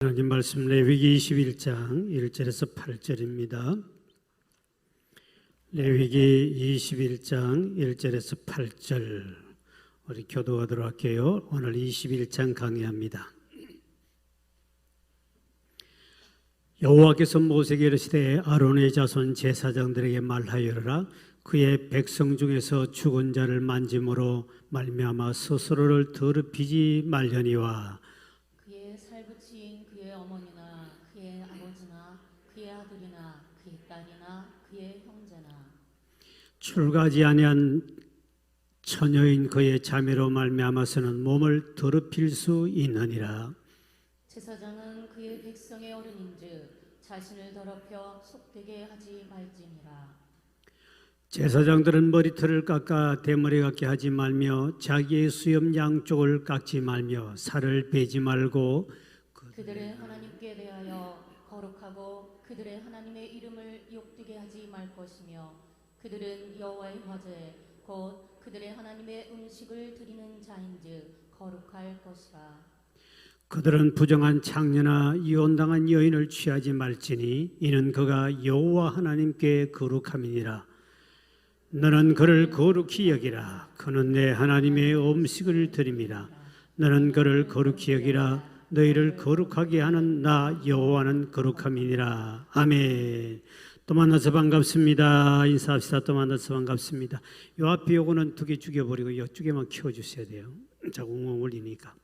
하나님 말씀 레위기 21장 1절에서 8절입니다. 레위기 21장 1절에서 8절 우리 교도하도록 할게요. 오늘 21장 강의합니다. 여호와께서 모세에게 이르시되 아론의 자손 제사장들에게 말하여라. 그의 백성 중에서 죽은 자를 만짐으로 말미암아 스스로를 더럽히지 말려니와 그의 살부치인 그의 어머니나 그의 아버지나 그의 아들이나 그의 딸이나 그의 형제나 출가하지 아니한 처녀인 그의 자매로 말미암아서는 몸을 더럽힐 수 있느니라. 제사장은 그의 백성의 어른인즉 자신을 더럽혀 속되게 하지 말지니라. 제사장들은 머리털을 깎아 대머리 같게 하지 말며 자기의 수염 양쪽을 깎지 말며 살을 베지 말고 그들의 하나님께 대하여 거룩하고 그들의 하나님의 이름을 욕되게 하지 말 것이며 그들은 여호와의 화제 곧 그들의 하나님의 음식을 드리는 자인즉 거룩할 것이라. 그들은 부정한 창녀나 이혼당한 여인을 취하지 말지니 이는 그가 여호와 하나님께 거룩함이니라. 너는 그를 거룩히 여기라. 그는 내 하나님의 음식을 드림이라. 너는 그를 거룩히 여기라. 너희를 거룩하게 하는 나 여호와는 거룩함이니라. 아멘. 또 만나서 반갑습니다. 인사합시다. 또 만나서 반갑습니다. 요 앞에 요거는 두 개 죽여버리고 이쪽에만 키워주셔야 돼요. 자꾸 웅웅 울리니까.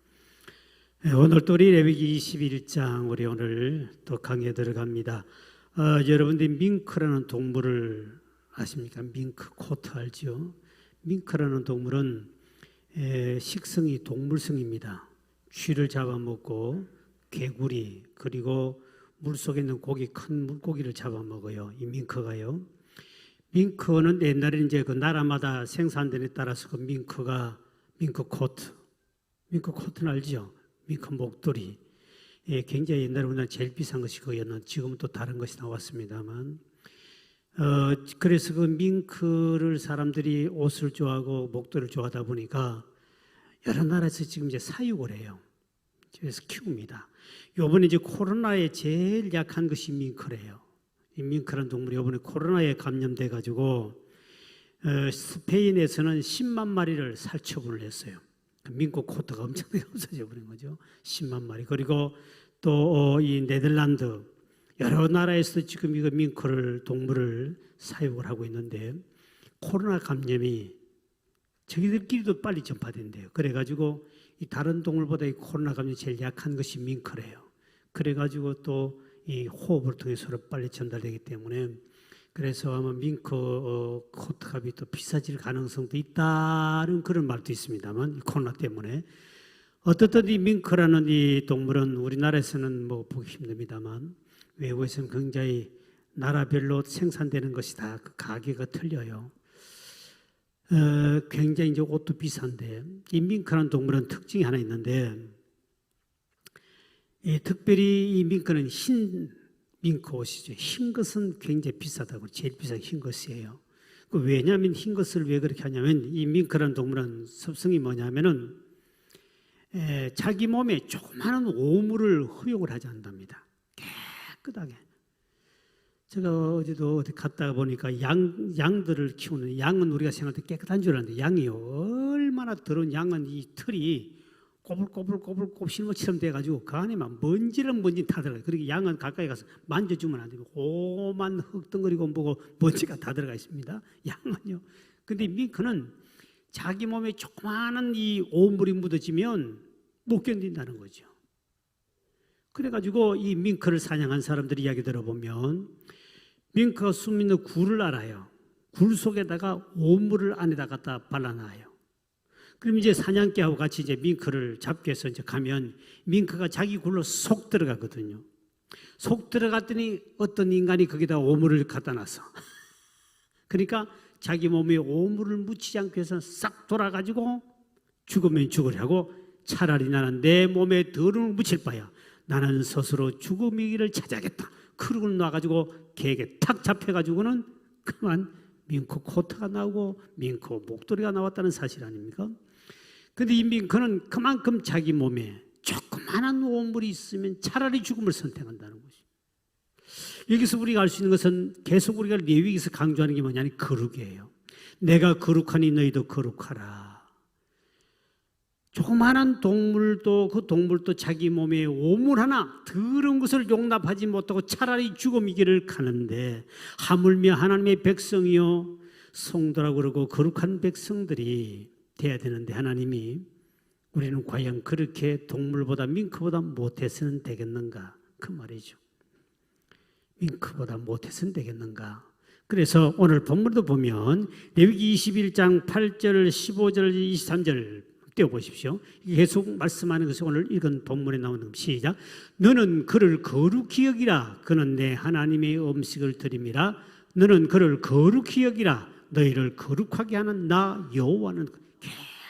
오늘 또 우리 레위기 21장 우리 오늘 또 강의에 들어갑니다. 여러분들이 밍크라는 동물을 아십니까? 밍크 코트 알죠? 밍크라는 동물은 식성이 동물성입니다. 쥐를 잡아먹고 개구리 그리고 물속에 있는 고기 큰 물고기를 잡아먹어요. 이 밍크가요. 밍크는 옛날에 이제 그 나라마다 생산되는 데 따라서 그 밍크 코트는 알죠? 밍크 목도리. 굉장히 옛날에 우리나라 제일 비싼 것이 그거였는데 지금은 또 다른 것이 나왔습니다만. 그래서 그 밍크를 사람들이 옷을 좋아하고 목도리를 좋아하다 보니까 여러 나라에서 지금 이제 사육을 해요. 그래서 키웁니다. 요번에 이제 코로나에 제일 약한 것이 밍크래요. 이 밍크라는 동물이 요번에 코로나에 감염돼 가지고 스페인에서는 10만 마리를 살처분을 했어요. 밍크 코트가 엄청나게 없어져 버린 거죠. 10만 마리. 그리고 또 이 네덜란드 여러 나라에서 지금 이거 밍크를 동물을 사육을 하고 있는데 코로나 감염이 저기들끼리도 빨리 전파된대요. 그래가지고 이 다른 동물보다 이 코로나 감염이 제일 약한 것이 밍크래요. 그래가지고 또 이 호흡을 통해 서로 빨리 전달되기 때문에 그래서 아마 밍크 코트값이 또 비싸질 가능성도 있다는 그런 말도 있습니다만 코로나 때문에 어떻든 이 밍크라는 이 동물은 우리나라에서는 뭐 보기 힘듭니다만 외국에서는 굉장히 나라별로 생산되는 것이다. 그 가게가 틀려요. 굉장히 이제 옷도 비싼데 이 밍크라는 동물은 특징이 하나 있는데 특별히 이 밍크는 흰 밍크 옷이죠. 흰 것은 굉장히 비싸다고 제일 비싼 흰 것이에요. 왜냐하면 흰 것을 왜 그렇게 하냐면 이 밍크라는 동물은 습성이 뭐냐면은 자기 몸에 조그마한 오물을 허용을 하지 않답니다. 깨끗하게. 제가 어제도 어디 갔다 보니까 양들을 키우는 양은 우리가 생각할 때 깨끗한 줄 알았는데 양이 얼마나 더러운 양은 이 털이 꼬불꼬불 실무처럼 돼가지고 그 안에만 먼지 다 들어가요. 그리고 양은 가까이 가서 만져주면 안 되고 오만 흙덩어리고 뭐고 먼지가 다 들어가 있습니다. 양은요. 근데 밍크는 자기 몸에 조그마한 이 오물이 묻어지면 못 견딘다는 거죠. 그래가지고 이 밍크를 사냥한 사람들 이야기 들어보면 밍크가 숨있는 굴을 알아요. 굴 속에다가 오물을 안에다 갖다 발라놔요. 그럼 이제 사냥개하고 같이 이제 밍크를 잡기 위해서 이제 가면 밍크가 자기 굴로 속 들어가거든요. 속 들어갔더니 어떤 인간이 거기다 오물을 갖다 놨어. 그러니까 자기 몸에 오물을 묻히지 않기 위해서 싹 돌아가지고 죽으면 죽으려고 차라리 나는 내 몸에 더러움을 묻힐 바야 나는 스스로 죽음의 길을 찾아야겠다. 그러고 나가지고 개에게 탁 잡혀가지고는 그만 밍크 코트가 나오고 밍크 목도리가 나왔다는 사실 아닙니까? 근데 이 밍크는 그만큼 자기 몸에 조금 조그마한 오물이 있으면 차라리 죽음을 선택한다는 거죠. 여기서 우리가 알 수 있는 것은 계속 우리가 레위기에서 강조하는 게 뭐냐면 거룩이에요. 내가 거룩하니 너희도 거룩하라. 조그마한 동물도 그 동물도 자기 몸에 오물 하나 더러운 것을 용납하지 못하고 차라리 죽음의 길을 가는데 하물며 하나님의 백성이요 성도라고 그러고 거룩한 백성들이 돼야 되는데 하나님이 우리는 과연 그렇게 동물보다 밍크보다 못해서는 되겠는가 그 말이죠. 밍크보다 못해서는 되겠는가. 그래서 오늘 본문도 보면 레위기 21장 8절 15절 23절 띄워보십시오. 계속 말씀하는 것이 오늘 읽은 본문에 나오는 시작. 너는 그를 거룩히 여기라. 그는 내 하나님의 음식을 드림이라. 너는 그를 거룩히 여기라. 너희를 거룩하게 하는 나 여호와는.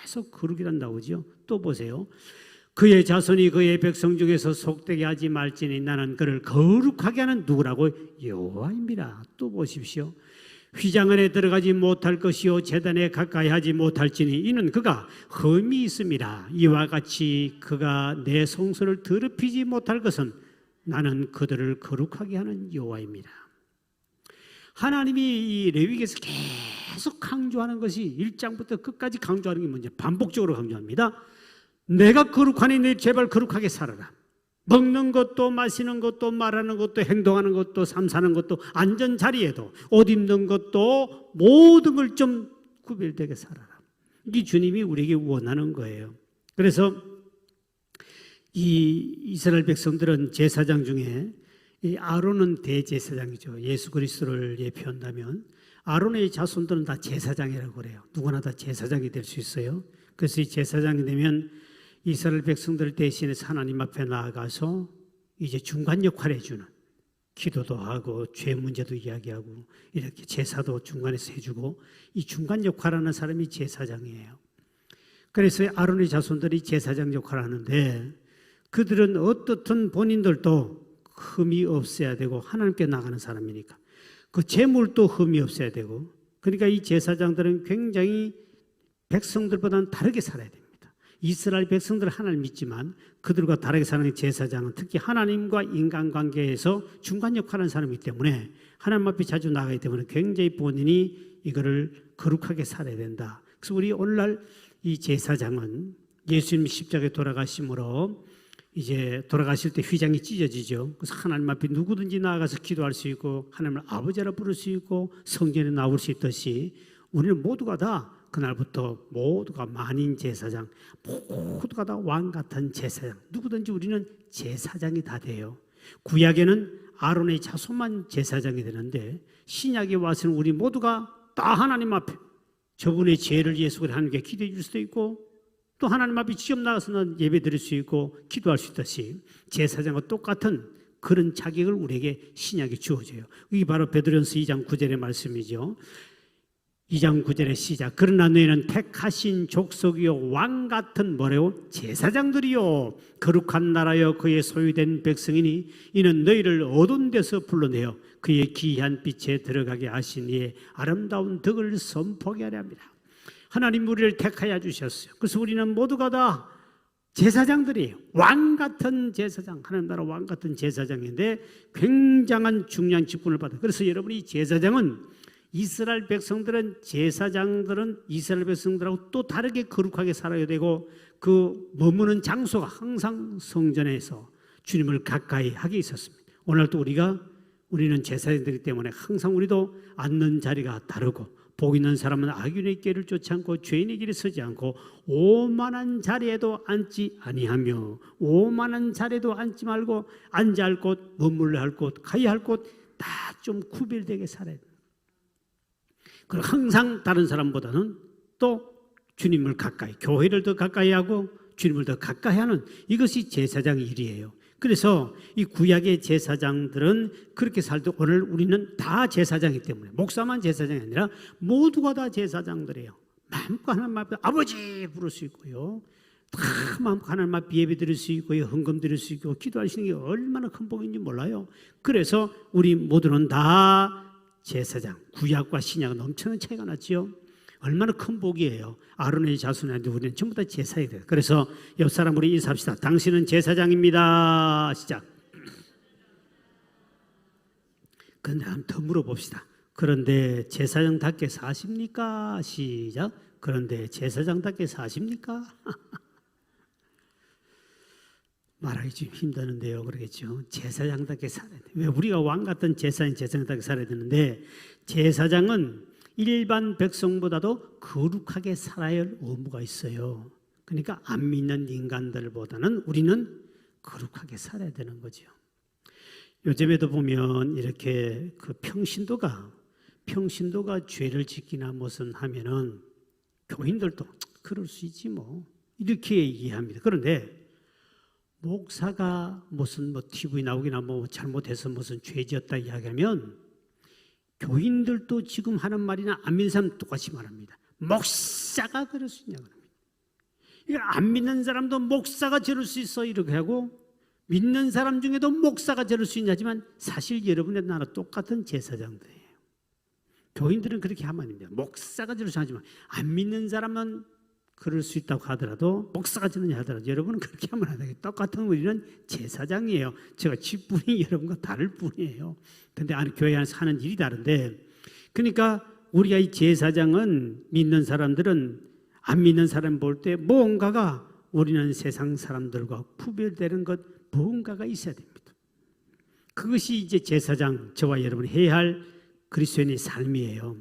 계속 거룩이란 나오죠. 또 보세요. 그의 자손이 그의 백성 중에서 속되게 하지 말지니 나는 그를 거룩하게 하는 누구라고? 여호와입니다. 또 보십시오. 휘장 안에 들어가지 못할 것이요 제단에 가까이 하지 못할지니 이는 그가 흠이 있음이라. 이와 같이 그가 내 성소를 더럽히지 못할 것은 나는 그들을 거룩하게 하는 여호와입니다. 하나님이 이 레위기에서 계속 강조하는 것이 1장부터 끝까지 강조하는 게 뭔지 반복적으로 강조합니다. 내가 거룩하니 너 제발 거룩하게 살아라. 먹는 것도 마시는 것도 말하는 것도 행동하는 것도 삶 사는 것도 앉은 자리에도 옷 입는 것도 모든 걸 좀 구별되게 살아라. 이게 주님이 우리에게 원하는 거예요. 그래서 이 이스라엘 백성들은 제사장 중에 이 아론은 대제사장이죠. 예수 그리스도를 예표한다면 아론의 자손들은 다 제사장이라고 그래요. 누구나 다 제사장이 될 수 있어요. 그래서 이 제사장이 되면 이스라엘 백성들 대신해서 하나님 앞에 나아가서 이제 중간 역할을 해주는, 기도도 하고 죄 문제도 이야기하고 이렇게 제사도 중간에서 해주고, 이 중간 역할하는 사람이 제사장이에요. 그래서 아론의 자손들이 제사장 역할을 하는데 그들은 어떻든 본인들도 흠이 없어야 되고 하나님께 나가는 사람이니까 그 재물도 흠이 없어야 되고, 그러니까 이 제사장들은 굉장히 백성들보다는 다르게 살아야 됩니다. 이스라엘 백성들은 하나님을 믿지만 그들과 다르게 사는 제사장은 특히 하나님과 인간관계에서 중간 역할을 하는 사람이기 때문에 하나님 앞에 자주 나가기 때문에 굉장히 본인이 이거를 거룩하게 살아야 된다. 그래서 우리 오늘날 이 제사장은 예수님 십자가에 돌아가심으로 이제 돌아가실 때 휘장이 찢어지죠. 그래서 하나님 앞에 누구든지 나아가서 기도할 수 있고 하나님을 아버지라 부를 수 있고 성전에 나올 수 있듯이 우리는 모두가 다 그날부터 모두가 만인 제사장, 모두가 다 왕 같은 제사장, 누구든지 우리는 제사장이 다 돼요. 구약에는 아론의 자손만 제사장이 되는데 신약에 와서는 우리 모두가 다 하나님 앞에 저분의 죄를 위해서 하나님께 기도해 줄 수도 있고 또 하나님 앞에 직접 나가서는 예배 드릴 수 있고 기도할 수 있듯이 제사장과 똑같은 그런 자격을 우리에게 신약이 주어져요. 이게 바로 베드로전서 2장 9절의 말씀이죠. 2장 9절의 시작. 그러나 너희는 택하신 족속이요 왕 같은 뭐래요? 제사장들이요 거룩한 나라여 그의 소유된 백성이니 이는 너희를 어두운 데서 불러내어 그의 기이한 빛에 들어가게 하신 이의 아름다운 덕을 선포하게 하려 합니다. 하나님 우리를 택하여 주셨어요. 그래서 우리는 모두가 다 제사장들이에요. 왕 같은 제사장, 하나님 나라 왕 같은 제사장인데 굉장한 중요한 직분을 받아요. 그래서 여러분이 제사장은 이스라엘 백성들은 제사장들은 이스라엘 백성들하고 또 다르게 거룩하게 살아야 되고 그 머무는 장소가 항상 성전에서 주님을 가까이 하게 있었습니다. 오늘도 우리는 제사장들이기 때문에 항상 우리도 앉는 자리가 다르고 복 있는 사람은 악인의 길을 쫓지 않고 죄인의 길에 서지 않고 오만한 자리에도 앉지 아니하며 오만한 자리에도 앉지 말고 앉아야 할 곳, 머물러야 할 곳, 가야 할 곳 다 좀 구별되게 살아야 됩니다. 그리고 항상 다른 사람보다는 또 주님을 가까이, 교회를 더 가까이 하고 주님을 더 가까이 하는 이것이 제사장의 일이에요. 그래서 이 구약의 제사장들은 그렇게 살도 오늘 우리는 다 제사장이기 때문에 목사만 제사장이 아니라 모두가 다 제사장들이에요. 마음껏 하나님 앞에 아버지 부를 수 있고요. 다 마음껏 하나님 앞에 예배 드릴 수 있고요. 헌금 드릴 수 있고 기도하시는 게 얼마나 큰 복인지 몰라요. 그래서 우리 모두는 다 제사장, 구약과 신약은 엄청난 차이가 났지요. 얼마나 큰 복이에요. 아론의 자손한테 우리는 전부 다 제사야 돼요. 그래서 옆 사람 우리 인사합시다. 당신은 제사장입니다. 시작. 그런데 한번 더 물어봅시다. 그런데 제사장답게 사십니까? 시작. 그런데 제사장답게 사십니까? 말하기 좀 힘드는데요. 그러겠죠. 제사장답게 살아야 돼. 왜 우리가 왕 같은 제사장답게 살아야 되는데 제사장은 일반 백성보다도 거룩하게 살아야 할 의무가 있어요. 그러니까 안 믿는 인간들보다는 우리는 거룩하게 살아야 되는 거죠. 요즘에도 보면 이렇게 그 평신도가 죄를 짓기나 무슨 하면은 교인들도 그럴 수 있지 뭐 이렇게 이해합니다. 그런데 목사가 무슨 뭐 TV 나오기나 뭐 잘못해서 무슨 죄 지었다 이야기하면 교인들도 지금 하는 말이나 안 믿는 사람 똑같이 말합니다. 목사가 그럴 수 있냐고 합니다. 이거 안 믿는 사람도 목사가 저럴 수 있어 이렇게 하고 믿는 사람 중에도 목사가 저럴 수 있냐지만 사실 여러분의 나라 똑같은 제사장들이에요. 교인들은 그렇게 하면 안 됩니다. 목사가 저럴 수 있지만 안 믿는 사람은 그럴 수 있다고 하더라도 목사가 저러냐 하더라도 여러분은 그렇게 하면 안 돼요. 똑같은 우리는 제사장이에요. 제가 직분이 여러분과 다를 뿐이에요. 근데 교회 안에서 하는 일이 다른데 그러니까 우리가 이 제사장은 믿는 사람들은 안 믿는 사람 볼 때 뭔가가 우리는 세상 사람들과 구별되는 것 뭔가가 있어야 됩니다. 그것이 이제 제사장 저와 여러분이 해야 할 그리스도인의 삶이에요.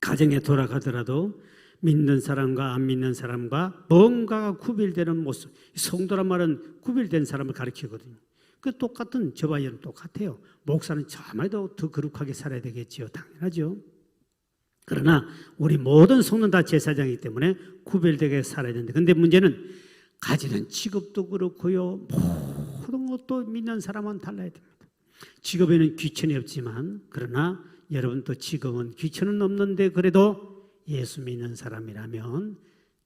가정에 돌아가더라도 믿는 사람과 안 믿는 사람과 뭔가가 구별되는 모습. 성도란 말은 구별된 사람을 가리키거든요. 그 똑같은 저와 여러분 똑같아요. 목사는 저마다 더 거룩하게 살아야 되겠지요. 당연하죠. 그러나 우리 모든 성도는 다 제사장이기 때문에 구별되게 살아야 되는데 근데 문제는 가지는 직업도 그렇고요. 모든 것도 믿는 사람은 달라야 됩니다. 직업에는 귀천이 없지만 그러나 여러분도 직업은 귀천은 없는데 그래도 예수 믿는 사람이라면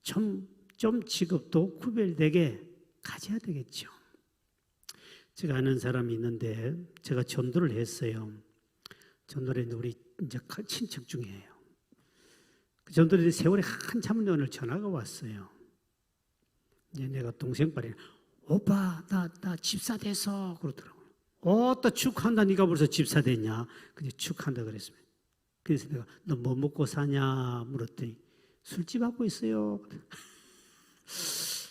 좀 직업도 구별되게 가져야 되겠죠. 제가 아는 사람이 있는데 제가 전도를 했어요. 전도를 했는데 우리 이제 친척 중이에요. 그 전도를 했는데 세월이 한참 오늘 전화가 왔어요. 이제 내가 동생 빨이 오빠 나 집사 됐어 그러더라고요. 또 축하한다. 네가 벌써 집사 됐냐? 근데 축하한다 그랬습니다. 그래서 내가 너 뭐 먹고 사냐 물었더니 술집 하고 있어요.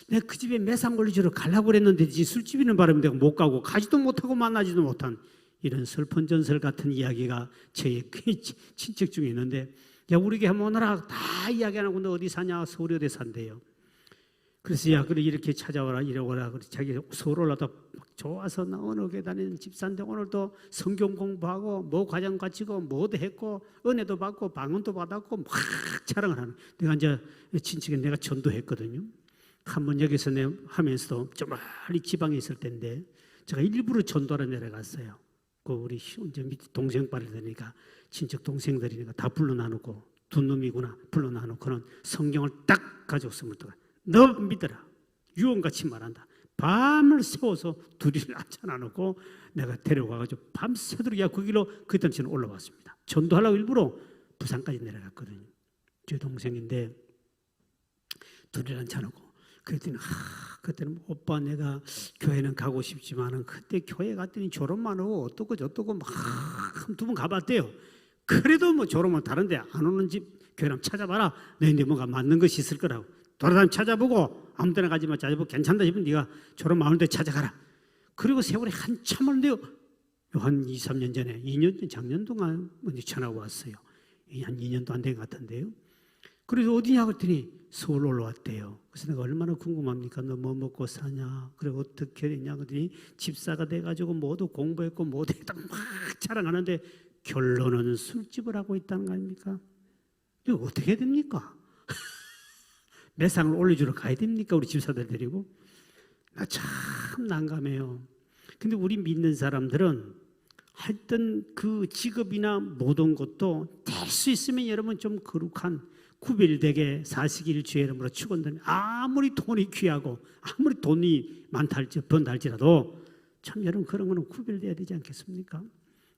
내가 그 집에 매상골리 주러 가려고 그랬는데 술집 있는 바람에 내가 못 가고 가지도 못하고 만나지도 못한 이런 슬픈 전설 같은 이야기가 저희 친척 중에 있는데 야 우리 게 한번 오너라 다 이야기 안 하고 너 어디 사냐 서울에 어디 산대요. 그래서 야 그래 이렇게 찾아와라 이러고라 그래 자기 서울 올라다 좋아서 나 어느 교회 다니는 집사인데 오늘도 성경 공부하고 뭐 과정 갖추고 뭐도 했고 은혜도 받고 방언도 받았고 막 자랑을 하는. 내가 이제 친척에 내가 전도했거든요. 한번 여기서 내 하면서도 좀 멀리 지방에 있을 때인데 제가 일부러 전도하러 내려갔어요. 그 우리 이제 밑에 동생 빨이 되니까 친척 동생들이니까 다 불러나누고 두 놈이구나 불러나누고는 성경을 딱 가지고 스물 너 믿어라. 유언같이 말한다. 밤을 세워서 둘이를 앉혀놔놓고 내가 데려가가지고 밤새도록 그 길로 그때는 저는 올라왔습니다. 전도하려고 일부러 부산까지 내려갔거든요. 제 동생인데 둘이를 앉혀놓고 그랬더니 그때는 오빠 내가 교회는 가고 싶지만은 그때 교회 갔더니 졸업만 하고 어떻고 저떻고 막 두 번 가봤대요. 그래도 뭐 졸업만 다른데 안 오는 집 교회랑 찾아봐라. 너희들 뭔가 맞는 것이 있을 거라고. 돌아다니며 찾아보고 아무 데나 가지 마. 찾아보고 괜찮다 싶으면 네가 졸업 많은 데 찾아가라. 그리고 세월이 한참 흘는데요. 한 2, 3년 전에 2년 작년 동안 전화가 왔어요. 한 2년도 안 된 것 같은데요. 그래서 어디냐 그랬더니 서울 올라왔대요. 그래서 내가 얼마나 궁금합니까? 너 뭐 먹고 사냐? 그리고 어떻게 됐냐 그랬더니 집사가 돼가지고 모두 공부했고 모두 했다 막 자랑하는데 결론은 술집을 하고 있다는 거 아닙니까? 이거 어떻게 됩니까? 매상을 올려주러 가야 됩니까? 우리 집사들 데리고? 나 참 난감해요. 근데 우리 믿는 사람들은 하여튼 그 직업이나 모든 것도 될 수 있으면 여러분 좀 거룩한 구별되게 사시기를 주의 이름으로 축원드립니다. 아무리 돈이 귀하고 아무리 돈이 많다 번다 할지라도 참 여러분 그런 거는 구별돼야 되지 않겠습니까?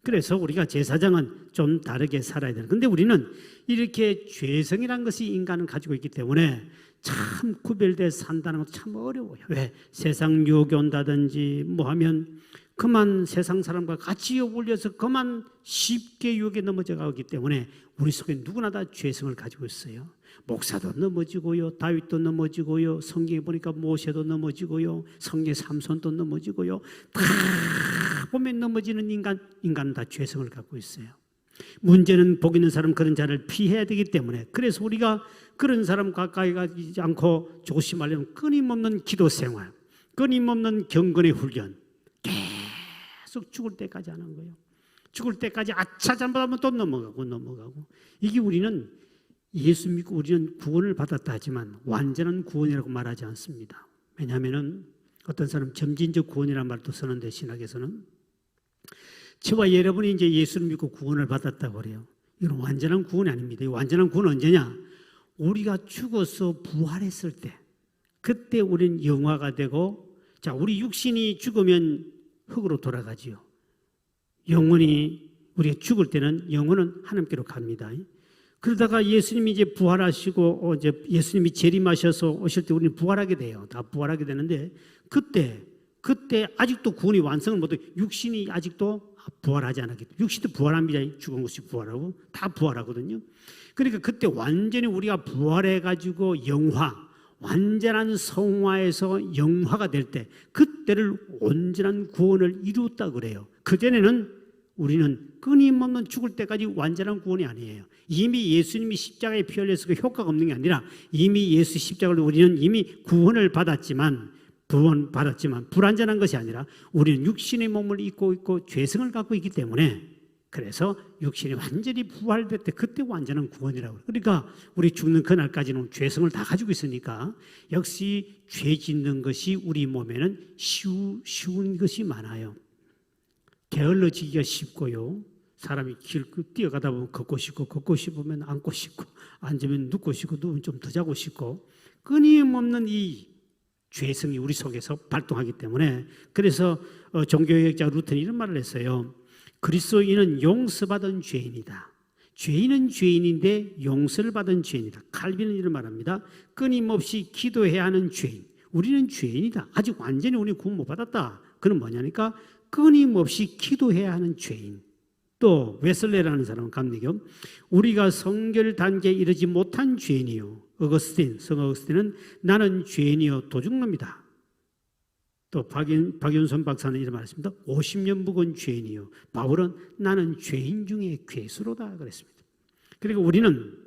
그래서 우리가 제사장은 좀 다르게 살아야 되는. 근데 우리는 이렇게 죄성이라는 것이 인간은 가지고 있기 때문에 참 구별돼 산다는 것도 참 어려워요. 왜? 세상 유혹이 온다든지 뭐 하면 그만 세상 사람과 같이 어울려서 그만 쉽게 유혹에 넘어져 가기 때문에 우리 속에 누구나 다 죄성을 가지고 있어요. 목사도 넘어지고요, 다윗도 넘어지고요, 성경에 보니까 모세도 넘어지고요, 성경에 삼손도 넘어지고요. 다 보면 넘어지는 인간은 다 죄성을 갖고 있어요. 문제는 복 있는 사람 그런 자를 피해야 되기 때문에, 그래서 우리가 그런 사람 가까이 가지 않고 조심하려면 끊임없는 기도 생활, 끊임없는 경건의 훈련, 계속 죽을 때까지 하는 거예요. 죽을 때까지 아차 잘못하면 또 넘어가고. 이게 우리는 예수 믿고 우리는 구원을 받았다 하지만 완전한 구원이라고 말하지 않습니다. 왜냐하면 어떤 사람 점진적 구원이라는 말도 쓰는데 신학에서는 저와 여러분이 이제 예수를 믿고 구원을 받았다고 그래요. 이건 완전한 구원이 아닙니다. 이 완전한 구원은 언제냐? 우리가 죽어서 부활했을 때, 그때 우리는 영화가 되고, 자, 우리 육신이 죽으면 흙으로 돌아가지요. 영혼이, 우리가 죽을 때는 영혼은 하나님께로 갑니다. 그러다가 예수님이 이제 부활하시고 이제 예수님이 재림하셔서 오실 때 우리는 부활하게 돼요. 다 부활하게 되는데 그때 아직도 구원이 완성을 못해. 육신이 아직도 부활하지 않았기 때문에. 육신도 부활합니다. 죽은 것이 부활하고 다 부활하거든요. 그러니까 그때 완전히 우리가 부활해가지고 영화, 완전한 성화에서 영화가 될 때, 그때를 온전한 구원을 이루었다 그래요. 그전에는 우리는 끊임없는 죽을 때까지 완전한 구원이 아니에요. 이미 예수님이 십자가에 피 흘려서 그 효과가 없는 게 아니라 이미 예수 십자가를 우리는 이미 구원을 받았지만 불완전한 것이 아니라 우리는 육신의 몸을 입고 있고 죄성을 갖고 있기 때문에, 그래서 육신이 완전히 부활될 때 그때 완전한 구원이라고. 그러니까 우리 죽는 그날까지는 죄성을 다 가지고 있으니까 역시 죄 짓는 것이 우리 몸에는 쉬운 것이 많아요. 게을러지기가 쉽고요. 사람이 길 뛰어가다 보면 걷고 싶으면 앉고 싶고, 앉으면 눕고 싶고, 누우면 좀 더 자고 싶고, 끊임없는 이 죄성이 우리 속에서 발동하기 때문에, 그래서 종교개혁자 루턴이 이런 말을 했어요. 그리스도인은 용서받은 죄인이다. 죄인은 죄인인데 용서를 받은 죄인이다. 칼빈은 이런 말합니다. 끊임없이 기도해야 하는 죄인. 우리는 죄인이다. 아직 완전히 우리 구원 못 받았다. 그건 뭐냐니까 끊임없이 기도해야 하는 죄인. 또 웨슬레라는 사람은 감리교, 우리가 성결 단계에 이르지 못한 죄인이요. 성 어거스틴은 나는 죄인이요 도둑놈이다. 또 박윤선 박사는 이런 말했습니다. 50년 묵은 죄인이요. 바울은 나는 죄인 중에 괴수로다 그랬습니다. 그리고 우리는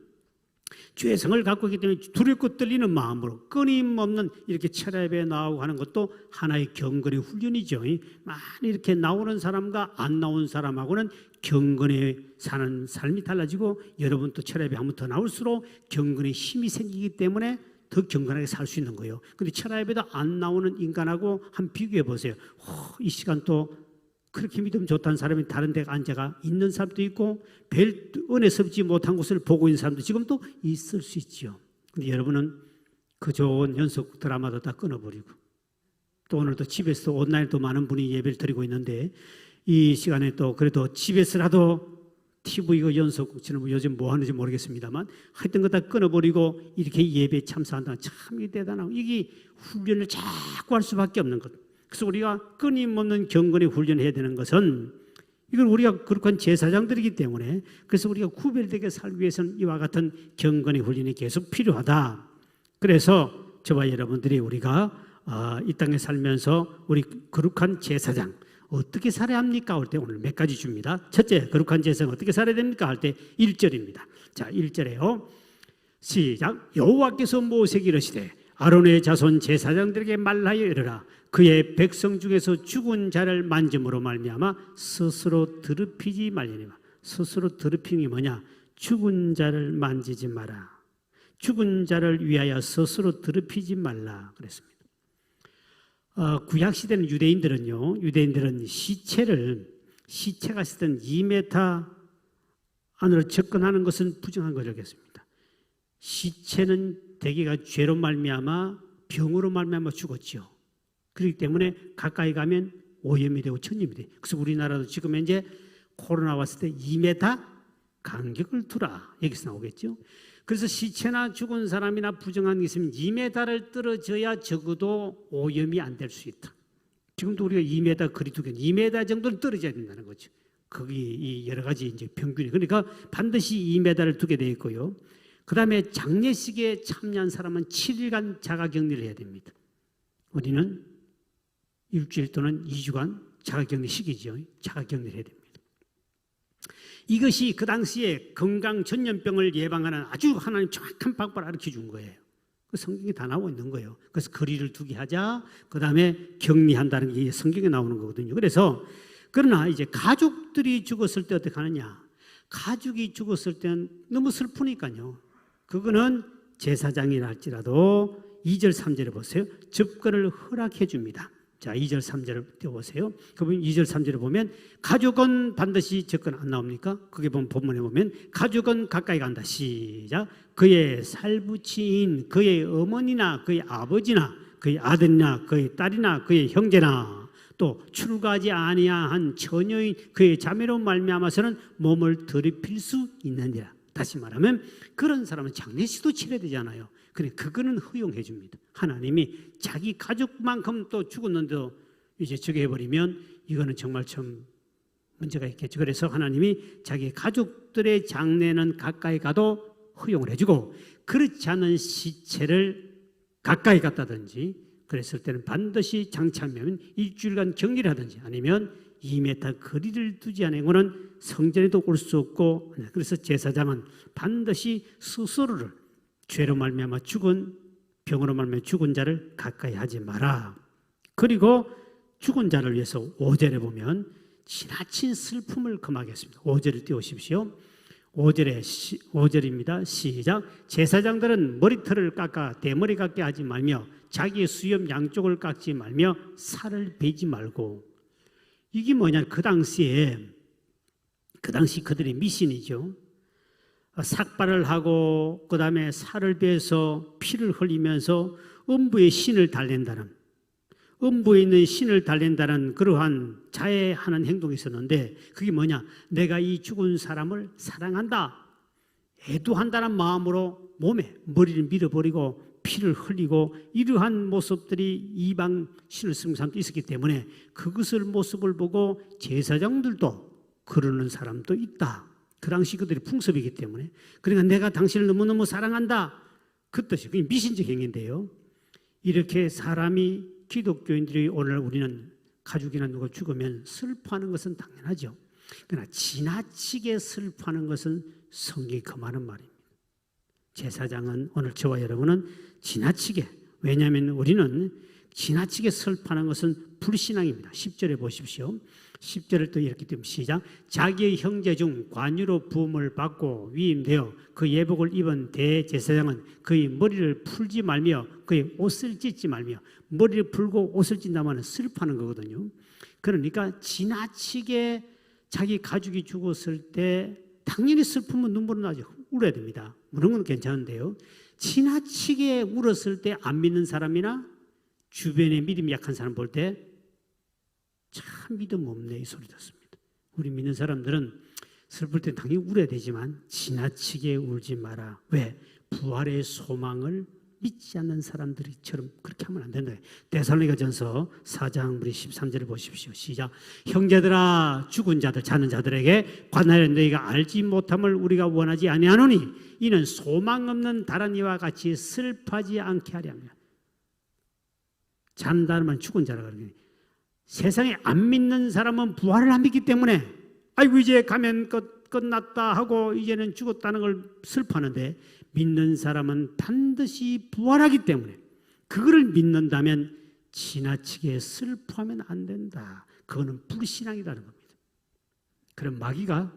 죄성을 갖고 있기 때문에 두렵고 떨리는 마음으로 끊임없는 이렇게 철야배에 나오고 하는 것도 하나의 경건의 훈련이죠. 많이 이렇게 나오는 사람과 안 나오는 사람하고는 경건에 사는 삶이 달라지고, 여러분 또 철야배 한번 더 나올수록 경건의 힘이 생기기 때문에 더 경건하게 살 수 있는 거예요. 근데 철야배도 안 나오는 인간하고 한번 비교해 보세요. 이 시간 또 그렇게 믿음 좋다는 사람이 다른 데 앉아가 있는 사람도 있고, 별 은혜 섭지 못한 곳을 보고 있는 사람도 지금 또 있을 수 있죠. 근데 여러분은 그 좋은 연속 드라마도 다 끊어버리고, 또 오늘도 집에서 온라인도 많은 분이 예배를 드리고 있는데, 이 시간에 또 그래도 집에서라도 TV 이거 연속, 저는 요즘 뭐 하는지 모르겠습니다만 하여튼 거 다 끊어버리고 이렇게 예배에 참석한다는 참 대단하고, 이게 훈련을 자꾸 할 수밖에 없는 것. 그래서 우리가 끊임없는 경건의 훈련을 해야 되는 것은, 이걸 우리가 거룩한 제사장들이기 때문에, 그래서 우리가 구별되게 살기 위해서는 이와 같은 경건의 훈련이 계속 필요하다. 그래서 저와 여러분들이 우리가 이 땅에 살면서 우리 거룩한 제사장 어떻게 살아야 합니까? 할 때 오늘 몇 가지 줍니다. 첫째, 거룩한 제사장 어떻게 살아야 됩니까? 할 때 1절입니다. 자, 1절에요. 시작. 여호와께서 모세에게 이르시되 아론의 자손 제사장들에게 말하여 이르라. 그의 백성 중에서 죽은 자를 만짐으로 말미암아 스스로 더럽히지 말리니라. 스스로 더럽히는 게 뭐냐? 죽은 자를 만지지 마라. 죽은 자를 위하여 스스로 더럽히지 말라 그랬습니다. 구약 시대는 유대인들은 시체가 있었던 2m 안으로 접근하는 것은 부정한 것을 여겼습니다. 시체는 대개가 죄로 말미암아 병으로 말미암아 죽었죠. 그렇기 때문에 가까이 가면 오염이 되고 천염이 돼요. 그래서 우리나라도 지금 이제 코로나 왔을 때 2m 간격을 두라. 여기서 나오겠죠. 그래서 시체나 죽은 사람이나 부정한 게 있으면 2m를 떨어져야 적어도 오염이 안 될 수 있다. 지금도 우리가 2m 거리 두기 2m 정도는 떨어져야 된다는 거죠. 거기 이 여러 가지 이제 평균이. 그러니까 반드시 2m를 두게 돼 있고요. 그다음에 장례식에 참여한 사람은 7일간 자가격리를 해야 됩니다. 우리는 일주일 또는 2주간 자가격리 시기죠. 자가격리를 해야 됩니다. 이것이 그 당시에 건강 전염병을 예방하는 아주 하나님 정확한 방법을 가르쳐 준 거예요. 그 성경에 다 나와 있는 거예요. 그래서 거리를 두게 하자. 그 다음에 격리한다는 게 성경에 나오는 거거든요. 그래서 그러나 이제 가족들이 죽었을 때 어떻게 하느냐? 가족이 죽었을 때는 너무 슬프니까요. 그거는 제사장이라 할지라도 2절 3절에 보세요. 접근을 허락해 줍니다. 자, 2절 3절을 띄워보세요. 그분 2절 3절에 보면 가족은 반드시 접근 안 나옵니까? 그게 보면 본문에 보면 가족은 가까이 간다. 시작. 그의 살부치인 그의 어머니나 그의 아버지나 그의 아들이나 그의 딸이나 그의 형제나 또 출가하지 아니한 처녀인 그의 자매로 말미암아서는 몸을 더럽힐 수 있느니라. 다시 말하면 그런 사람은 장례식도 치러야 되잖아요. 그래, 그거는 허용해 줍니다. 하나님이 자기 가족만큼 또 죽었는데도 이제 저게 해버리면 이거는 정말 좀 문제가 있겠죠. 그래서 하나님이 자기 가족들의 장례는 가까이 가도 허용을 해주고 그렇지 않은 시체를 가까이 갔다든지 그랬을 때는 반드시 장참하면 일주일간 격리를 하든지 아니면 2m 거리를 두지 않은 것은 성전에도 올 수 없고 그래서 제사장은 반드시 스스로를 죄로 말미암아 죽은 병으로 말미암아 죽은 자를 가까이 하지 마라. 그리고 죽은 자를 위해서 5절에 보면 지나친 슬픔을 금하겠습니다. 5절을 띄우십시오. 5절입니다. 시작. 제사장들은 머리털을 깎아 대머리 같게 하지 말며 자기의 수염 양쪽을 깎지 말며 살을 베지 말고. 이게 뭐냐? 그 당시 그들의 미신이죠. 삭발을 하고 그 다음에 살을 베서 피를 흘리면서 음부의 신을 달랜다는, 음부에 있는 신을 달랜다는 그러한 자해하는 행동이 있었는데 그게 뭐냐? 내가 이 죽은 사람을 사랑한다, 애도한다는 마음으로 몸에 머리를 밀어버리고 피를 흘리고 이러한 모습들이 이방 신을 쓰는 사람도 있었기 때문에 그것을 모습을 보고 제사장들도 그러는 사람도 있다. 그 당시 그들이 풍습이기 때문에. 그러니까 내가 당신을 너무너무 사랑한다. 그 뜻이 그게 미신적 행위인데요. 이렇게 사람이 기독교인들이 오늘 우리는 가족이나 누가 죽으면 슬퍼하는 것은 당연하죠. 그러나 지나치게 슬퍼하는 것은 성경이 금하는 말입니다. 제사장은 오늘 저와 여러분은 지나치게, 왜냐하면 우리는 지나치게 슬퍼하는 것은 불신앙입니다. 10절에 보십시오. 10절을 또 이렇게 띄우면 시작. 자기의 형제 중 관유로 부음을 받고 위임되어 그 예복을 입은 대제사장은 그의 머리를 풀지 말며 그의 옷을 찢지 말며, 머리를 풀고 옷을 찢다면 슬퍼하는 거거든요. 그러니까 지나치게 자기 가족이 죽었을 때 당연히 슬프면 눈물은 나죠. 울어야 됩니다. 우는 건 괜찮은데요. 지나치게 울었을 때 안 믿는 사람이나 주변에 믿음이 약한 사람 볼 때 참 믿음 없네 이 소리 듣습니다. 우리 믿는 사람들은 슬플 때 당연히 울어야 되지만 지나치게 울지 마라. 왜? 부활의 소망을 믿지 않는 사람들처럼 그렇게 하면 안 된다. 데살로니가전서 4장 우리 13절을 보십시오. 시작. 형제들아, 죽은 자들 자는 자들에게 관하여 너희가 알지 못함을 우리가 원하지 아니하노니 이는 소망 없는 다른 이와 같이 슬퍼하지 않게 하려 합니다. 잔다는 말 죽은 자라 그러니 세상에 안 믿는 사람은 부활을 안 믿기 때문에 아이고 이제 가면 끝났다 하고 이제는 죽었다는 걸 슬퍼하는데, 믿는 사람은 반드시 부활하기 때문에 그거를 믿는다면 지나치게 슬퍼하면 안 된다. 그거는 불신앙이라는 겁니다. 그럼 마귀가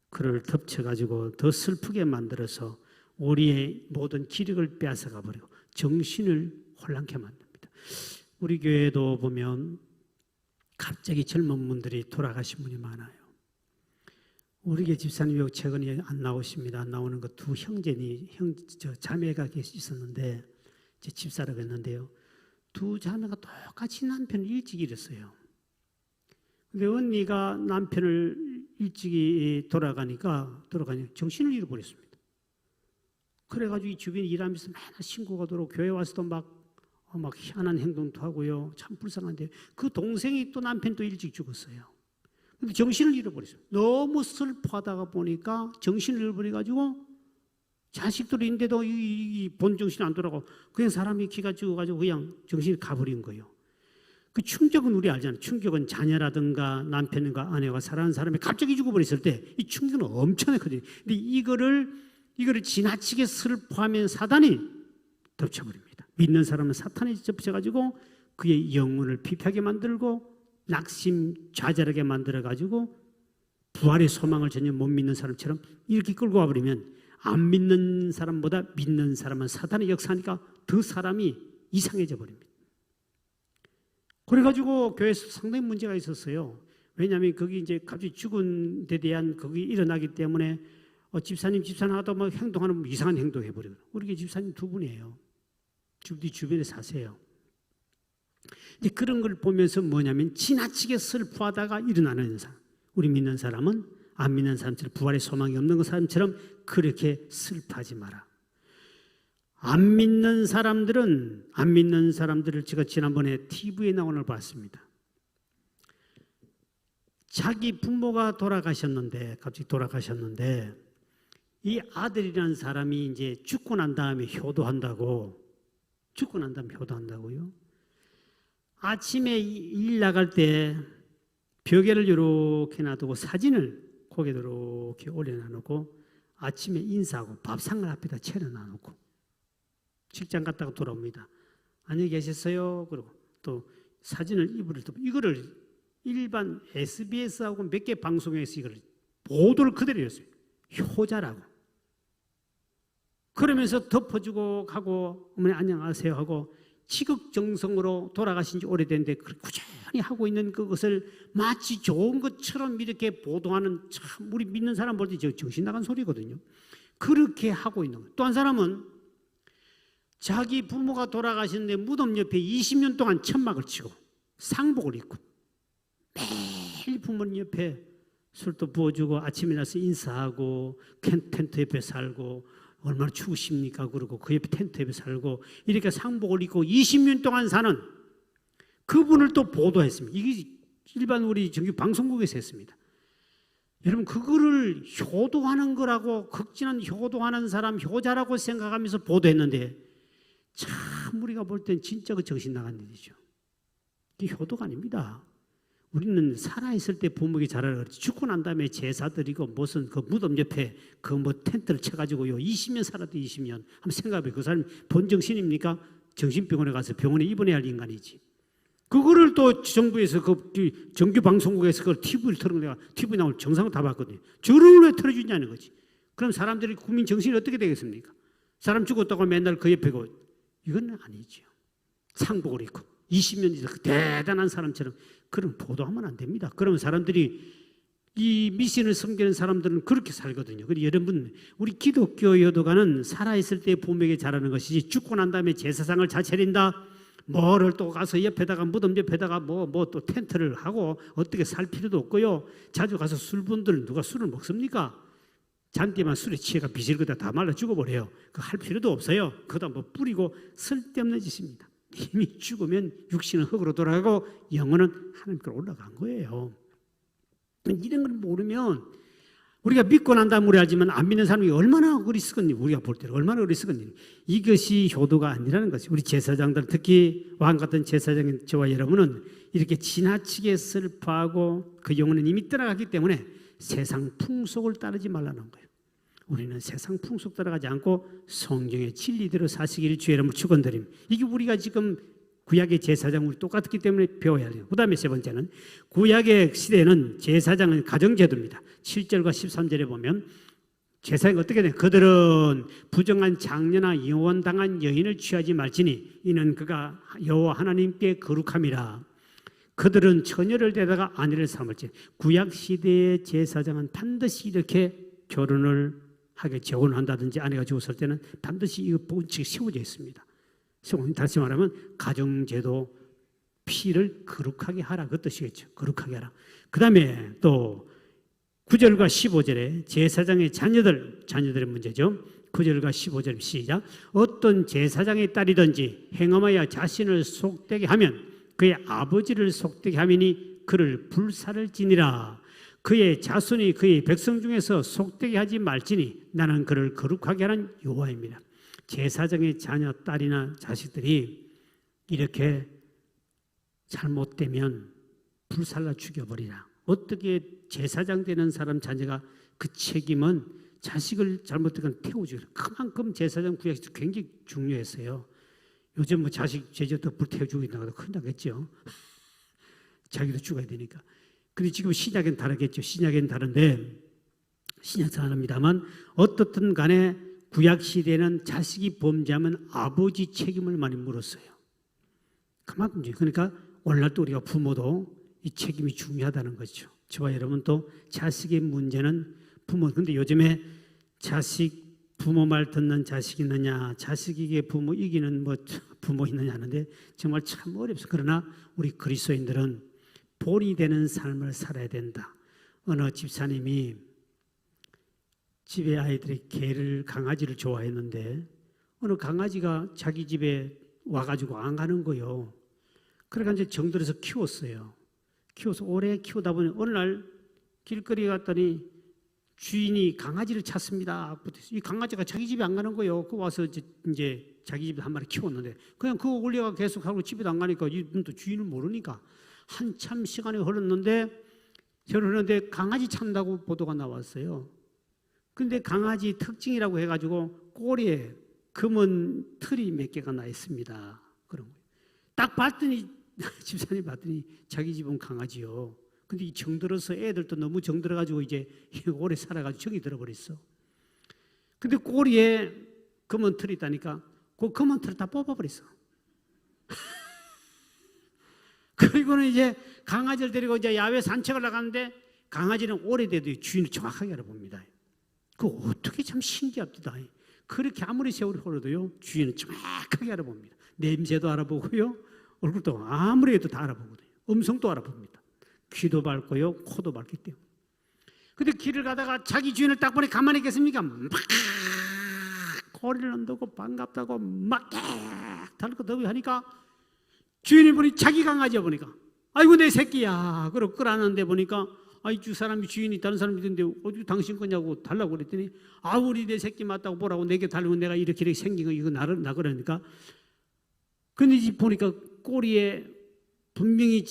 그를 덮쳐가지고 더 슬프게 만들어서 우리의 모든 기력을 빼앗아가 버리고 정신을 혼란케 만듭니다. 우리 교회도 보면 갑자기 젊은 분들이 돌아가신 분이 많아요. 우리 교회 집사님이 최근에 안 나오십니다. 안 나오는 거 두 자매가 있었는데 제 집사라고 했는데요. 두 자매가 똑같이 남편을 일찍 잃었어요. 근데 언니가 남편을 일찍이 돌아가니까 정신을 잃어버렸습니다. 그래가지고 이 주변에 일하면서 맨날 신고가 들어오고 교회 와서도 막 희한한 행동도 하고요. 참 불쌍한데 그 동생이 또 남편 또 일찍 죽었어요. 근데 정신을 잃어버렸어요. 너무 슬퍼하다가 보니까 정신을 잃어버려가지고 자식들이 있는데도 이 본 정신이 안 돌아가고 그냥 사람이 기가 죽어가지고 그냥 정신이 가버린 거예요. 그 충격은 우리 알잖아요. 충격은 자녀라든가 남편과 아내가 사랑하는 사람이 갑자기 죽어버렸을 때 이 충격은 엄청나거든요. 근데 이거를 지나치게 슬퍼하면 사단이 덮쳐버립니다. 믿는 사람은 사탄이 덮쳐가지고 그의 영혼을 피폐하게 만들고 낙심좌절하게 만들어가지고 부활의 소망을 전혀 못 믿는 사람처럼 이렇게 끌고 와버리면 안 믿는 사람보다 믿는 사람은 사탄의 역사니까 더 사람이 이상해져 버립니다. 그래가지고 교회에서 상당히 문제가 있었어요. 왜냐하면 거기 이제 갑자기 죽은 데 대한 거기 일어나기 때문에 집사님 하다 뭐 행동하는 이상한 행동 해버려요. 우리 집사님 두 분이에요. 주변에 사세요. 이제 그런 걸 보면서 뭐냐면 지나치게 슬퍼하다가 일어나는 현상. 우리 믿는 사람은 안 믿는 사람처럼 부활의 소망이 없는 사람처럼 그렇게 슬퍼하지 마라. 안 믿는 사람들을 제가 지난번에 TV에 나오는 걸 봤습니다. 자기 부모가 갑자기 돌아가셨는데 이 아들이라는 사람이 이제 죽고 난 다음에 효도한다고요. 아침에 일 나갈 때 벽에를 이렇게 놔두고 사진을 고개 이렇게 올려놔놓고 아침에 인사하고 밥상을 앞에다 차려놔놓고 직장 갔다가 돌아옵니다. 안녕히 계셨어요? 그리고 또 사진을 이거를 일반 SBS하고 몇 개 방송에서 이걸 보도를 그대로 했어요. 효자라고. 그러면서 덮어주고 가고 어머니 안녕하세요 하고 지극정성으로 돌아가신 지 오래됐는데 꾸준히 하고 있는 그것을 마치 좋은 것처럼 이렇게 보도하는 참 우리 믿는 사람 볼 때 정신 나간 소리거든요. 그렇게 하고 있는 거예요. 또 한 사람은 자기 부모가 돌아가셨는데 무덤 옆에 20년 동안 천막을 치고 상복을 입고 매일 부모님 옆에 술도 부어주고 아침에 나서 인사하고 텐트 옆에 살고 얼마나 추우십니까? 그러고 그 옆에 텐트 옆에 살고 이렇게 상복을 입고 20년 동안 사는 그분을 또 보도했습니다. 이게 일반 우리 정규 방송국에서 했습니다. 여러분 그거를 효도하는 거라고 극진한 효도하는 사람 효자라고 생각하면서 보도했는데 참 우리가 볼 땐 진짜 그 정신 나간 일이죠. 이게 효도가 아닙니다. 우리는 살아있을 때 부모에게 잘하라 그러지. 죽고 난 다음에 제사 드리고 무슨 그 무덤 옆에 그 뭐 텐트를 쳐가지고요. 20년 살아도 20년. 한번 생각해보세요. 그 사람 본정신입니까? 정신병원에 가서 병원에 입원해야 할 인간이지. 그거를 또 정부에서 그 정규 방송국에서 그걸 TV를 틀은 내가 TV 나올 정상을 다 봤거든요. 저를 왜 틀어주냐는 거지. 그럼 사람들이 국민 정신이 어떻게 되겠습니까? 사람 죽었다고 맨날 그 옆에 고 이건 아니죠. 상복을 입고 20년 이상 대단한 사람처럼 그런 보도하면 안 됩니다. 그러면 사람들이 이 미신을 섬기는 사람들은 그렇게 살거든요. 그리고 여러분 우리 기독교 여도가는 살아있을 때 부모에게 잘하는 것이지 죽고 난 다음에 제사상을 자차린다 뭐를 또 가서 옆에다가 무덤 옆에다가 뭐 또 텐트를 하고 어떻게 살 필요도 없고요. 자주 가서 술분들 누가 술을 먹습니까? 잔디만 술에 취해가 비실거다 다 말라 죽어버려요. 그거 할 필요도 없어요. 그거다 뭐 뿌리고 쓸데없는 짓입니다. 이미 죽으면 육신은 흙으로 돌아가고 영혼은 하나님께로 올라간 거예요. 이런 걸 모르면 우리가 믿고 난 다음에 우리 알지만 안 믿는 사람이 얼마나 어리석은지 우리가 볼 때는 얼마나 어리석은지 이것이 효도가 아니라는 것이 우리 제사장들 특히 왕 같은 제사장인 저와 여러분은 이렇게 지나치게 슬퍼하고 그 영혼은 이미 떠나갔기 때문에 세상 풍속을 따르지 말라는 거예요. 우리는 세상 풍속 따라가지 않고 성경의 진리대로 사시기를 주의 이름으로 축원드립니다. 이게 우리가 지금 구약의 제사장 우리 똑같기 때문에 배워야 돼요. 그 다음에 세 번째는 구약의 시대에는 제사장은 가정제도입니다. 7절과 13절에 보면 제사장이 어떻게 돼요? 그들은 부정한 장녀나 이혼당한 여인을 취하지 말지니 이는 그가 여호와 하나님께 거룩함이라. 그들은 처녀를 대다가 아내를 삼을지. 구약 시대의 제사장은 반드시 이렇게 결혼을 하게 재혼한다든지 아내가 죽었을 때는 반드시 이 본칙이 세워져 있습니다. 다시 말하면 가정제도 피를 거룩하게 하라 그 뜻이겠죠. 거룩하게 하라. 그 다음에 또 9절과 15절에 제사장의 자녀들의 문제죠. 9절과 15절 시작. 어떤 제사장의 딸이든지 행함하여 자신을 속되게 하면 그의 아버지를 속되게 하미니 그를 불사를 지니라. 그의 자손이 그의 백성 중에서 속되게 하지 말지니 나는 그를 거룩하게 하는 여호와입니다. 제사장의 자녀, 딸이나 자식들이 이렇게 잘못되면 불살라 죽여버리라. 어떻게 제사장 되는 사람 자녀가 그 책임은 자식을 잘못되면 태워주라. 그만큼 제사장 구약이 굉장히 중요했어요. 요즘 뭐 자식 제자도 불태워 죽인다고 큰일 나겠죠. 자기도 죽어야 되니까. 근데 지금 신약엔 다르겠죠. 신약엔 다른데 신약 다릅니다만 어떻든 간에 구약 시대에는 자식이 범죄하면 아버지 책임을 많이 물었어요. 그만큼 그러니까 오늘날 또 우리가 부모도 이 책임이 중요하다는 거죠. 저와 여러분 또 자식의 문제는 부모. 근데 요즘에 자식 부모 말 듣는 자식 있느냐, 자식에게 부모 이기는 뭐 부모 있느냐 하는데 정말 참 어렵습니다. 그러나 우리 그리스도인들은 본이 되는 삶을 살아야 된다. 어느 집사님이 집에 아이들이 강아지를 좋아했는데 어느 강아지가 자기 집에 와가지고 안 가는 거요. 그러니까 이제 정들여서 키웠어요. 키워서 오래 키우다 보니 어느 날 길거리에 갔더니 주인이 강아지를 찾습니다. 이 강아지가 자기 집에 안 가는 거예요. 그 와서 이제 자기 집에 한 마리 키웠는데 그냥 그거 올려가 계속 하고 집에도 안 가니까 이분도 주인을 모르니까 한참 시간이 흐르는데 강아지 찾는다고 보도가 나왔어요. 근데 강아지 특징이라고 해가지고 꼬리에 검은 털이 몇 개가 나 있습니다. 그런 거예요. 딱 봤더니 집사님 봤더니 자기 집은 강아지요. 근데 이 정들어서 애들도 너무 정들어가지고 이제 오래 살아가지고 정이 들어버렸어. 근데 꼬리에 검은 털이 있다니까 그 검은 털을 다 뽑아버렸어. 그리고는 이제 강아지를 데리고 이제 야외 산책을 나가는데 강아지는 오래돼도 주인을 정확하게 알아봅니다. 그 어떻게 참 신기합니다. 그렇게 아무리 세월이 흘러도요 주인은 정확하게 알아봅니다. 냄새도 알아보고요 얼굴도 아무리 해도 다 알아보거든요. 음성도 알아봅니다. 귀도 밝고요 코도 밝기 때문에. 근데 길을 가다가 자기 주인을 딱 보니 가만히 있겠습니까? 막 꼬리를 흔들고 반갑다고 막 달고 더비 하니까 주인이 보니 자기 강아지야 보니까 아이고 내 새끼야 그러고 끌어안는데 보니까 아이 주 사람이 주인이 다른 사람이 있는데 어디 당신 거냐고 달라고 그랬더니 아 우리 내 새끼 맞다고 보라고 내게 달라고 내가 이렇게 생긴 거 이거 나 그러니까 근데 이제 보니까 꼬리에 분명히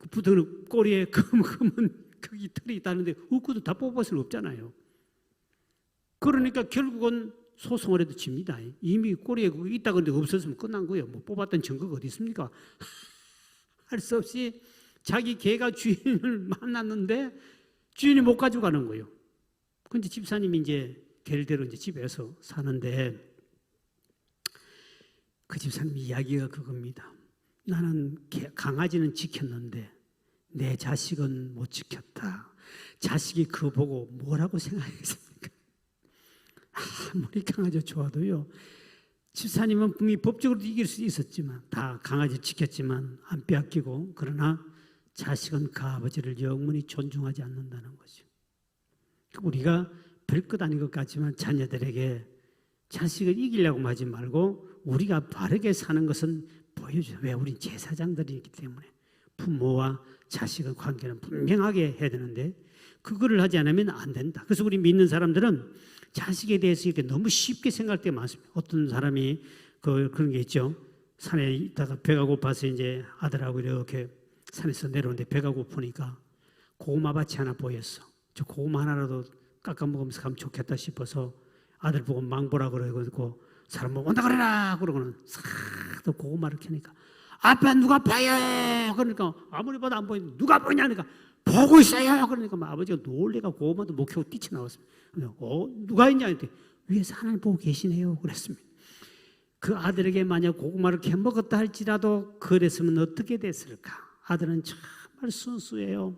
붙어는 꼬리에 검은 거기 털이 있다는데 웃고도 다 뽑을 수는 없잖아요. 그러니까 결국은 소송을 해도 집니다. 이미 꼬리에 그거 있다고 했는데 없었으면 끝난 거예요. 뭐 뽑았던 증거가 어디 있습니까? 할 수 없이 자기 개가 주인을 만났는데 주인이 못 가지고 가는 거예요. 근데 집사님이 이제 개를 데리고 이제 집에서 사는데 그 집사님 이야기가 그겁니다. 나는 강아지는 지켰는데 내 자식은 못 지켰다. 자식이 그거 보고 뭐라고 생각했습니까? 아무리 강아지가 좋아도요. 집사님은 분명히 법적으로 이길 수 있었지만 다 강아지 지켰지만 안 빼앗기고 그러나 자식은 그 아버지를 영원히 존중하지 않는다는 거죠. 우리가 별것 아닌 것 같지만 자녀들에게 자식을 이기려고 하지 말고 우리가 바르게 사는 것은 보여줘요. 왜? 우린 제사장들이기 때문에 부모와 자식의 관계는 분명하게 해야 되는데 그거를 하지 않으면 안 된다. 그래서 우리 믿는 사람들은 자식에 대해서 이렇게 너무 쉽게 생각할 때가 많습니다. 어떤 사람이 그런 게 있죠. 산에 있다가 배가 고파서 이제 아들하고 이렇게 산에서 내려오는데 배가 고프니까 고구마밭이 하나 보였어. 저 고구마 하나라도 깎아 먹으면서 가면 좋겠다 싶어서 아들 보고 망보라 그러고 사람 온다 그래라 그러고는 싹 고구마를 캐니까 아빠 누가 봐요 그러니까 아무리 봐도 안 보이는데 누가 보냐니까 보고 있어요 그러니까 아버지가 놀래가 고구마도 못 캐고 뛰쳐나왔습니다. 누가 있냐 했더니 위에서 하나님 보고 계시네요 그랬습니다. 그 아들에게 만약 고구마를 캐 먹었다 할지라도 그랬으면 어떻게 됐을까? 아들은 정말 순수해요.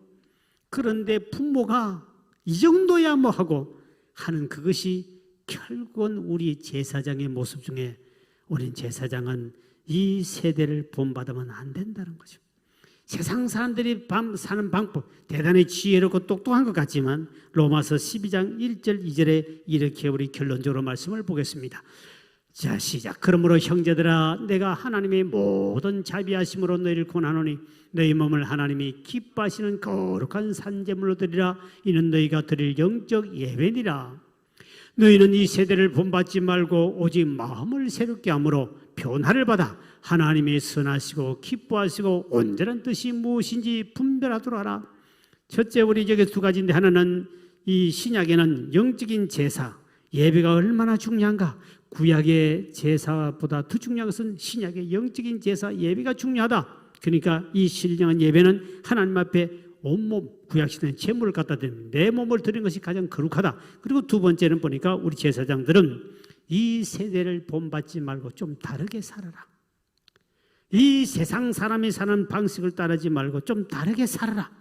그런데 부모가 이 정도야 뭐 하고 하는 그것이 결국은 우리 제사장의 모습 중에 우린 제사장은 이 세대를 본받으면 안 된다는 거죠. 세상 사람들이 사는 방법 대단히 지혜롭고 똑똑한 것 같지만 로마서 12장 1절 2절에 이렇게 우리 결론적으로 말씀을 보겠습니다. 자, 시작. 그러므로 형제들아, 내가 하나님의 모든 자비하심으로 너희를 권하노니 너희 몸을 하나님이 기뻐하시는 거룩한 산제물로 드리라. 이는 너희가 드릴 영적 예배니라. 너희는 이 세대를 본받지 말고 오직 마음을 새롭게 함으로 변화를 받아 하나님의 선하시고 기뻐하시고 온전한 뜻이 무엇인지 분별하도록 하라. 첫째, 우리 저게 두 가지인데, 하나는 이 신약에는 영적인 제사, 예배가 얼마나 중요한가. 구약의 제사보다 더 중요한 것은 신약의 영적인 제사, 예배가 중요하다. 그러니까 이 신령한 예배는 하나님 앞에 온몸, 구약시대는 제물을 갖다 드리는 내 몸을 드리는 것이 가장 거룩하다. 그리고 두 번째는 보니까 우리 제사장들은 이 세대를 본받지 말고 좀 다르게 살아라. 이 세상 사람이 사는 방식을 따르지 말고 좀 다르게 살아라.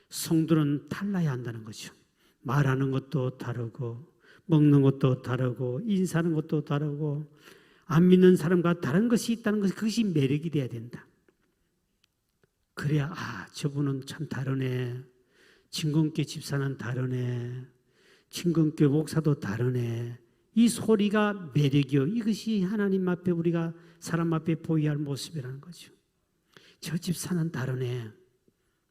성도는 달라야 한다는 거죠. 말하는 것도 다르고 먹는 것도 다르고 인사하는 것도 다르고 안 믿는 사람과 다른 것이 있다는 것이, 그것이 매력이 돼야 된다. 그래야 저분은 참 다르네. 진건교 집사는 다르네. 진건교 목사도 다르네. 이 소리가 매력이요. 이것이 하나님 앞에 우리가 사람 앞에 보여야 할 모습이라는 거죠. 저 집사는 다르네.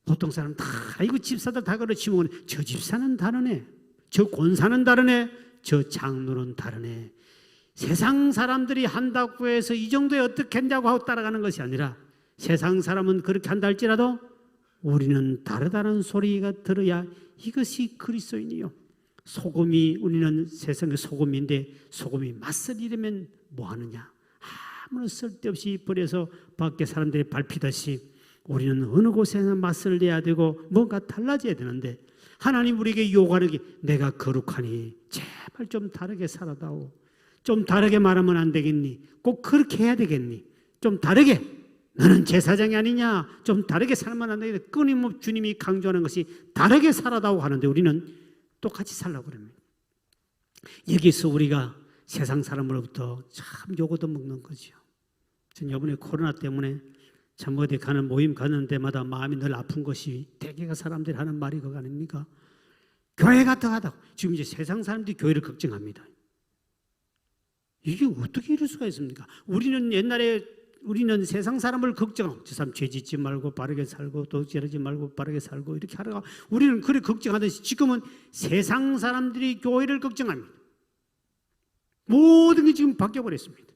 보통 사람 다 이거 집사들 다 그렇지 뭐. 저 집사는 다르네. 저 권사는 다르네. 저 장로는 다르네. 세상 사람들이 한다고 해서 이 정도에 어떻게 한다고 하고 따라가는 것이 아니라, 세상 사람은 그렇게 한다 할지라도 우리는 다르다는 소리가 들어야 이것이 그리스도인이요. 소금이, 우리는 세상의 소금인데 소금이 맛을 잃으면 뭐 하느냐. 아무런 쓸데없이 버려서 밖에 사람들이 밟히듯이 우리는 어느 곳에나 맛을 내야 되고 뭔가 달라져야 되는데, 하나님 우리에게 요구하는 게 내가 거룩하니 제발 좀 다르게 살아다오. 좀 다르게 말하면 안 되겠니? 꼭 그렇게 해야 되겠니? 좀 다르게. 너는 제사장이 아니냐? 좀 다르게 살면 안 되겠니? 끊임없이 주님이 강조하는 것이 다르게 살아다오 하는데 우리는 똑같이 살라고 그럽니다. 여기서 우리가 세상 사람으로부터 참 요구도 먹는 거죠. 전 이번에 코로나 때문에 참 어디 가는 모임 가는 데마다 마음이 늘 아픈 것이, 대개가 사람들이 하는 말이 그거 아닙니까? 교회가 더하다고. 지금 이제 세상 사람들이 교회를 걱정합니다. 이게 어떻게 이럴 수가 있습니까? 우리는 세상 사람을 걱정하고, 저 사람 죄 짓지 말고 바르게 살고 또 저러지 말고 바르게 살고 이렇게 하다가 우리는 그래 걱정하듯이 지금은 세상 사람들이 교회를 걱정합니다. 모든 게 지금 바뀌어버렸습니다.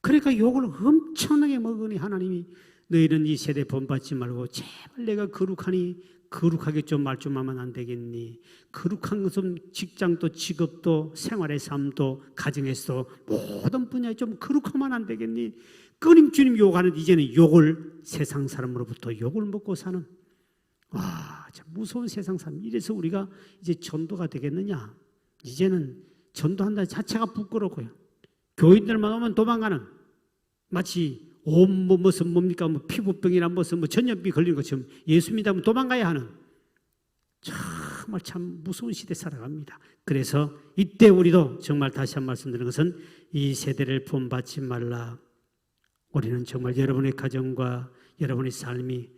그러니까 욕을 엄청나게 먹으니 하나님이 너희는 이 세대 본받지 말고 제발 내가 거룩하니 거룩하게 좀 말 좀 하면 안 되겠니? 거룩한 것은 직장도 직업도 생활의 삶도 가정에서 모든 분야에 좀 거룩하면 안 되겠니? 끊임 주님 요구하는, 이제는 욕을, 세상 사람으로부터 욕을 먹고 사는, 참 무서운 세상 사람. 이래서 우리가 이제 전도가 되겠느냐? 이제는 전도한다는 자체가 부끄럽고요. 교인들만 오면 도망가는, 마치 무슨 뭡니까? 피부병이나 무슨 전염병 걸린 것처럼 예수 믿으면 도망가야 하는, 정말 참 무서운 시대 살아갑니다. 그래서 이때 우리도 정말 다시 한 말씀드리는 것은 이 세대를 본받지 말라. 우리는 정말 여러분의 가정과 여러분의 삶이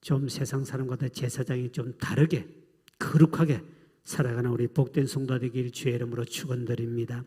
좀 세상 사람과 제사장이 좀 다르게 거룩하게 살아가는 우리 복된 성도 되길 주의 이름으로 축원드립니다.